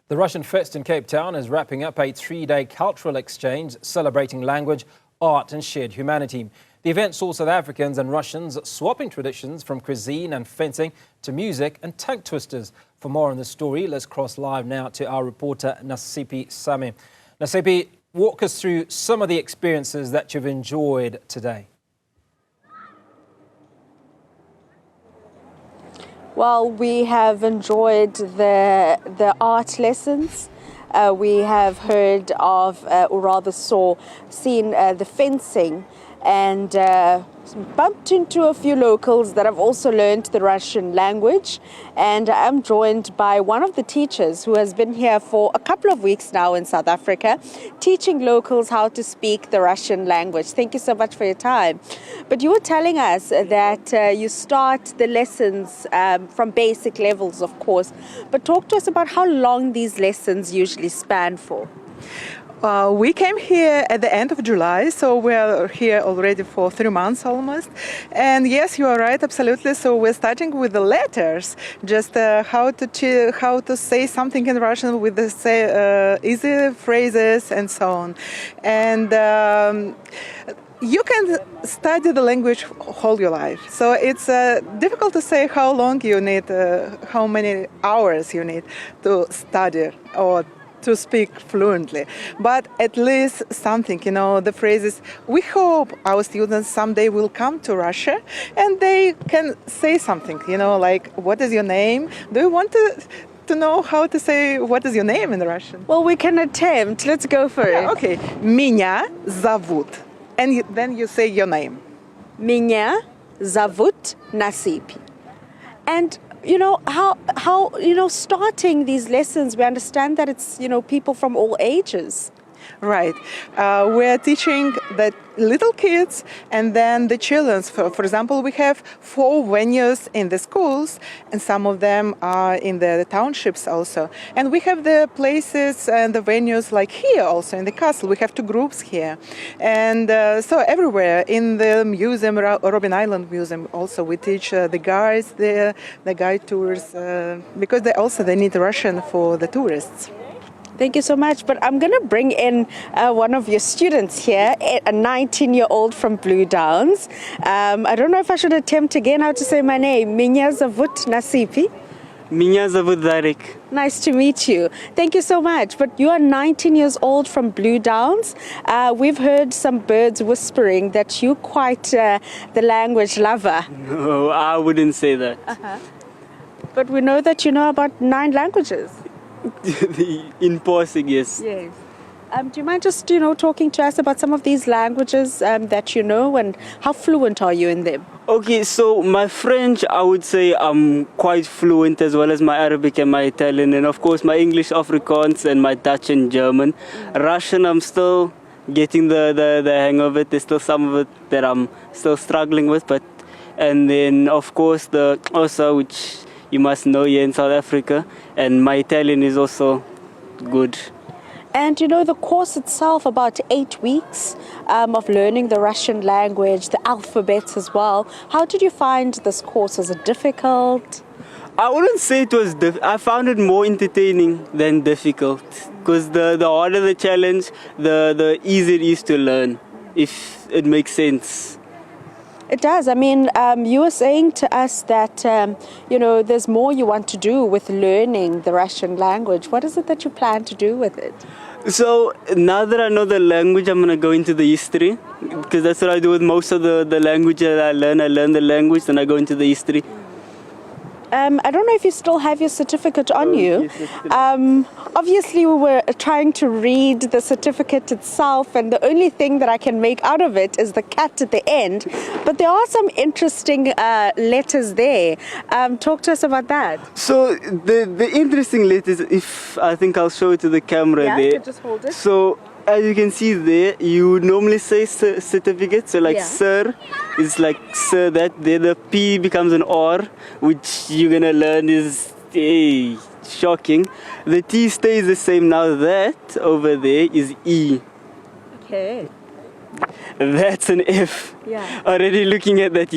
The Russian Fest in Cape Town is wrapping up a three-day cultural exchange celebrating language, art and shared humanity. The event saw South Africans and Russians swapping traditions from cuisine and fencing to music and tongue twisters. For more on this story, let's cross live now to our reporter Nasiphi Same. Nasiphi, walk us through some of the experiences that you've enjoyed today. Well, we have enjoyed the art lessons. We have heard of, or rather seen the fencing, and bumped into a few locals that have also learned the Russian language. And I'm joined by one of the teachers who has been here for a couple of weeks now in South Africa, teaching locals how to speak the Russian language. Thank you so much for your time. But you were telling us that you start the lessons from basic levels, of course. But talk to us about how long these lessons usually span for. We came here at the end of July, so we're here already for 3 months almost. And yes, you are right, absolutely. So we're starting with the letters, just how to say something in Russian with the easy phrases and so on. And you can study the language all your life. So it's difficult to say how long you need, how many hours you need to study or to speak fluently, but at least something, the phrases. We hope our students someday will come to Russia and they can say something, like, what is your name? Do you want to know how to say what is your name in Russian? Well, we can attempt. Let's go for it. Okay. Меня зовут. And then you say your name. Меня зовут Nasiphi. And how starting these lessons, we understand that it's, people from all ages. Right. We're teaching the little kids and then the children. For example, we have 4 venues in the schools, and some of them are in the townships also. And we have the places and the venues like here also in the castle. We have 2 groups here. And so everywhere in the museum, Robben Island Museum also, we teach the guides there, the guide tours, because they need Russian for the tourists. Thank you so much. But I'm going to bring in one of your students here, a 19-year-old from Blue Downs. I don't know if I should attempt again how to say my name. Меня зовут Nasiphi. Меня зовут Zarek. Nice to meet you. Thank you so much. But you are 19 years old from Blue Downs. We've heard some birds whispering that you're quite the language lover. No, I wouldn't say that. But we know that you know about 9 languages. In passing, yes. Yes. Do you mind just, talking to us about some of these languages that you know, and how fluent are you in them? Okay, so my French, I would say I'm quite fluent, as well as my Arabic and my Italian, and of course my English, Afrikaans, and my Dutch and German. Russian, I'm still getting the hang of it. There's still some of it that I'm still struggling with, and then of course the Xhosa, which you must know here in South Africa, and my Italian is also good. And the course itself, about 8 weeks of learning the Russian language, the alphabet as well. How did you find this course? Was it difficult? I wouldn't say it was I found it more entertaining than difficult, because the harder the challenge, the easier it is to learn, if it makes sense. It does. I mean, you were saying to us that, there's more you want to do with learning the Russian language. What is it that you plan to do with it? So now that I know the language, I'm going to go into the history, because that's what I do with most of the language that I learn. I learn the language, then I go into the history. I don't know if you still have your certificate on you. Yes, obviously, we were trying to read the certificate itself, and the only thing that I can make out of it is the cat at the end. But there are some interesting letters there. Talk to us about that. So the interesting letters, I think I'll show it to the camera there. You can just hold it. So as you can see there, you would normally say certificate. So like sir, it's like sir, that there the P becomes an R, which you're gonna learn is shocking. The T stays the same. Now that over there is E. Okay. That's an F. Yeah. Already looking at that,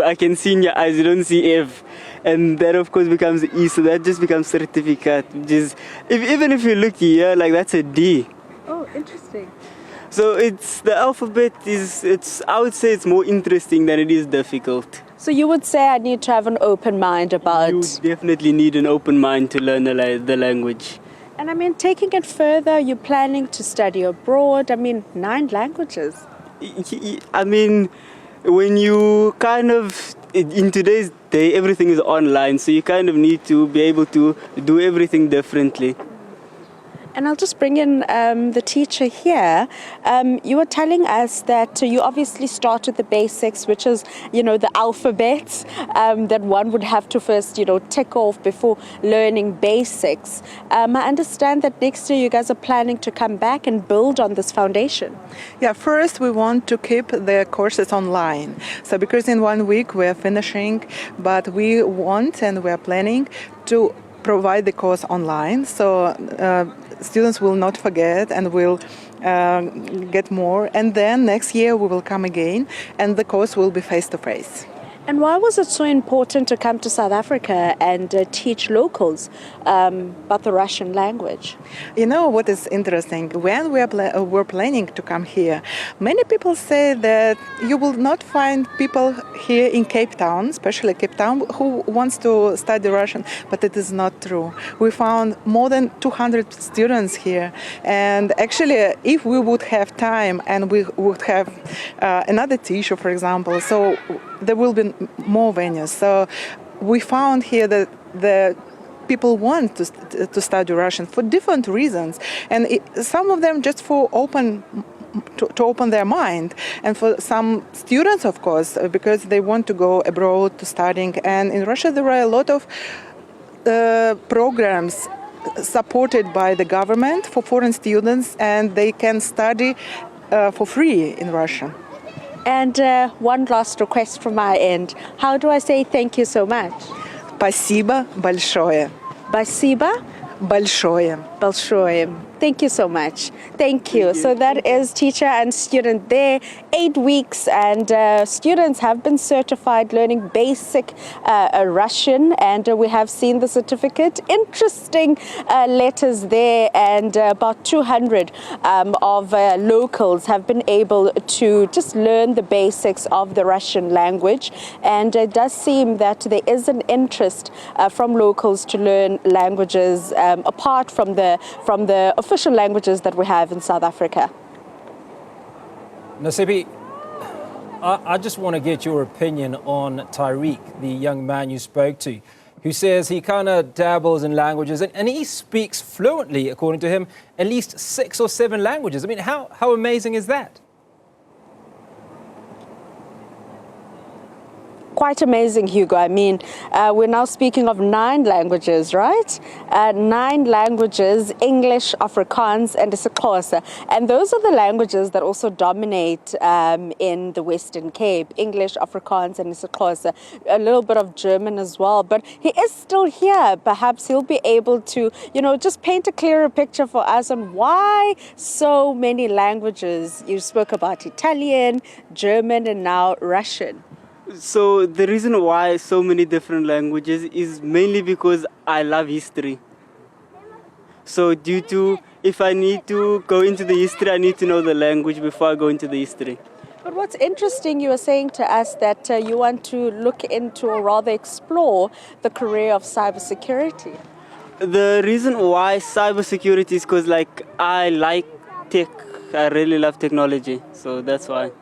I can see in your eyes, you don't see F. and that of course becomes E, so that just becomes certificate, which is, even if you look here, like that's a D. Oh, interesting. So it's, the alphabet is, I would say it's more interesting than it is difficult. So you would say I need to have an open mind about... You definitely need an open mind to learn the language. And I mean, taking it further, you're planning to study abroad. I mean, 9 languages. I mean, when you kind of, in today's day, everything is online, so you kind of need to be able to do everything differently. And I'll just bring in the teacher here. You were telling us that you obviously start with the basics, which is, the alphabet that one would have to first, tick off before learning basics. I understand that next year you guys are planning to come back and build on this foundation. Yeah, first we want to keep the courses online. So because in 1 week we are finishing, but we want and we are planning to provide the course online, so students will not forget and will get more. And then next year we will come again and the course will be face-to-face. And why was it so important to come to South Africa and teach locals about the Russian language? You know what is interesting? When we were planning to come here, many people say that you will not find people here in Cape Town, especially Cape Town, who wants to study Russian, but it is not true. We found more than 200 students here, and actually if we would have time and we would have another teacher, for example, so there will be more venues. So we found here that the people want to study Russian for different reasons, and some of them just for to open their mind, and for some students, of course, because they want to go abroad to studying. And in Russia there are a lot of programs supported by the government for foreign students, and they can study for free in Russia. And one last request from my end. How do I say thank you so much? Спасибо большое. Спасибо большое. большое. Thank you so much. Thank you. So that is teacher and student there. 8 weeks, and students have been certified learning basic Russian, and we have seen the certificate. Interesting letters there, and about 200 of locals have been able to just learn the basics of the Russian language, and it does seem that there is an interest from locals to learn languages apart from the official languages that we have in South Africa. Nasiphi, I just want to get your opinion on Tariq, the young man you spoke to, who says he kind of dabbles in languages and he speaks fluently, according to him, at least 6 or 7 languages. I mean, how amazing is that? Quite amazing, Hugo. I mean, we're now speaking of 9 languages, right? 9 languages: English, Afrikaans, and isiXhosa. And those are the languages that also dominate in the Western Cape: English, Afrikaans, and isiXhosa. A little bit of German as well. But he is still here. Perhaps he'll be able to, just paint a clearer picture for us on why so many languages. You spoke about Italian, German, and now Russian. So the reason why so many different languages is mainly because I love history. So if I need to go into the history, I need to know the language before I go into the history. But what's interesting, you were saying to us that you want to look into, or rather explore, the career of cybersecurity. The reason why cybersecurity is because I like tech. I really love technology, so that's why.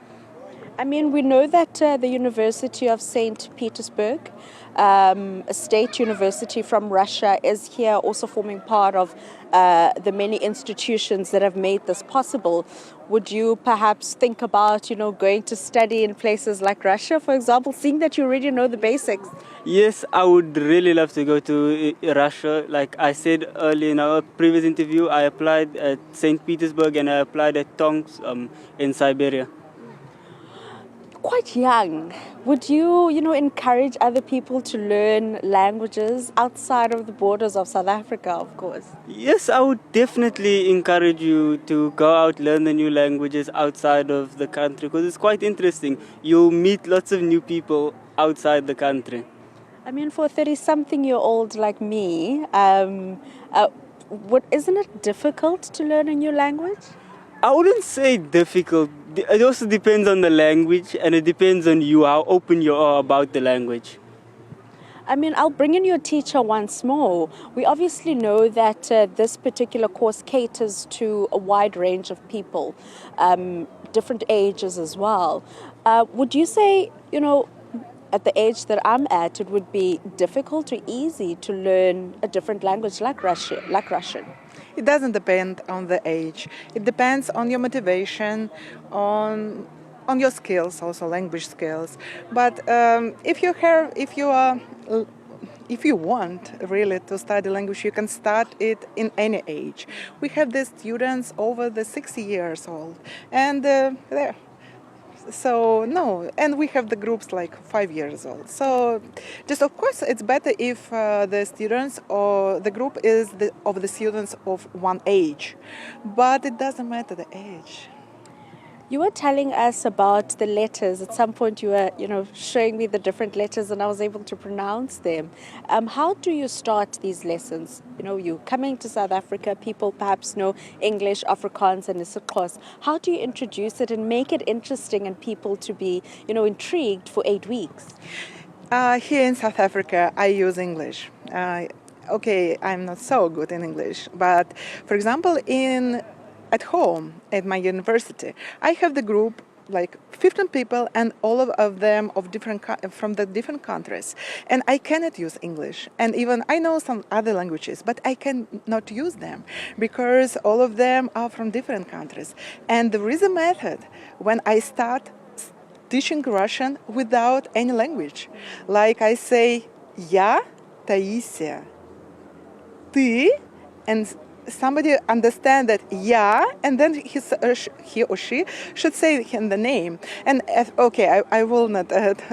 I mean, we know that the University of St. Petersburg, a state university from Russia, is here also forming part of the many institutions that have made this possible. Would you perhaps think about, going to study in places like Russia, for example, seeing that you already know the basics? Yes, I would really love to go to Russia. Like I said earlier in our previous interview, I applied at St. Petersburg and I applied at Tomsk in Siberia. Quite young. Would you, encourage other people to learn languages outside of the borders of South Africa, of course? Yes, I would definitely encourage you to go out, learn the new languages outside of the country, because it's quite interesting. You'll meet lots of new people outside the country. I mean, for a 30-something-year-old like me, isn't it difficult to learn a new language? I wouldn't say difficult. It also depends on the language, and it depends on you, how open you are about the language. I mean, I'll bring in your teacher once more. We obviously know that this particular course caters to a wide range of people, different ages as well. Would you say, at the age that I'm at, it would be difficult or easy to learn a different language like Russian? It doesn't depend on the age. It depends on your motivation, on your skills, also language skills. But if you want really to study language, you can start it in any age. We have the students over the 60 years old, and and we have the groups like 5 years old. So, just of course, it's better if the students or the group is of the students of one age, but it doesn't matter the age. You were telling us about the letters. At some point you were, showing me the different letters and I was able to pronounce them. How do you start these lessons? You're coming to South Africa, people perhaps know English, Afrikaans and isiXhosa. How do you introduce it and make it interesting and people to be, intrigued for 8 weeks? Here in South Africa, I use English. Okay, I'm not so good in English, but for example, at home, at my university, I have the group like 15 people, and all of them from the different countries. And I cannot use English, and even I know some other languages, but I cannot use them because all of them are from different countries. And there is a method when I start teaching Russian without any language. Like I say, "Я, Таисия, ты," and somebody understand that "я," and then he or she should say in the name. And I will not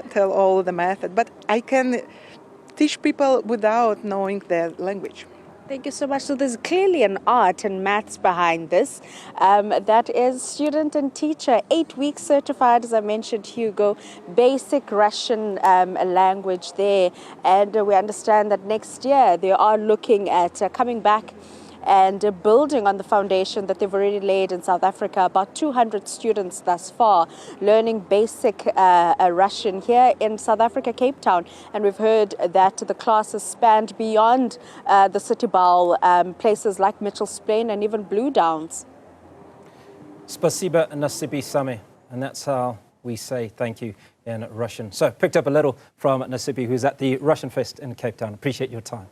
tell all the method, but I can teach people without knowing their language. Thank you so much. So there's clearly an art and maths behind this. That is student and teacher, 8 weeks certified, as I mentioned, Hugo, basic Russian language there. And we understand that next year they are looking at coming back and building on the foundation that they've already laid in South Africa. About 200 students thus far learning basic Russian here in South Africa, Cape Town. And we've heard that the classes spanned beyond the City Bowl, places like Mitchell's Plain and even Blue Downs. Spasiba Nasiphi Same. And that's how we say thank you in Russian. So picked up a little from Nasiphi, who's at the Russian Fest in Cape Town. Appreciate your time.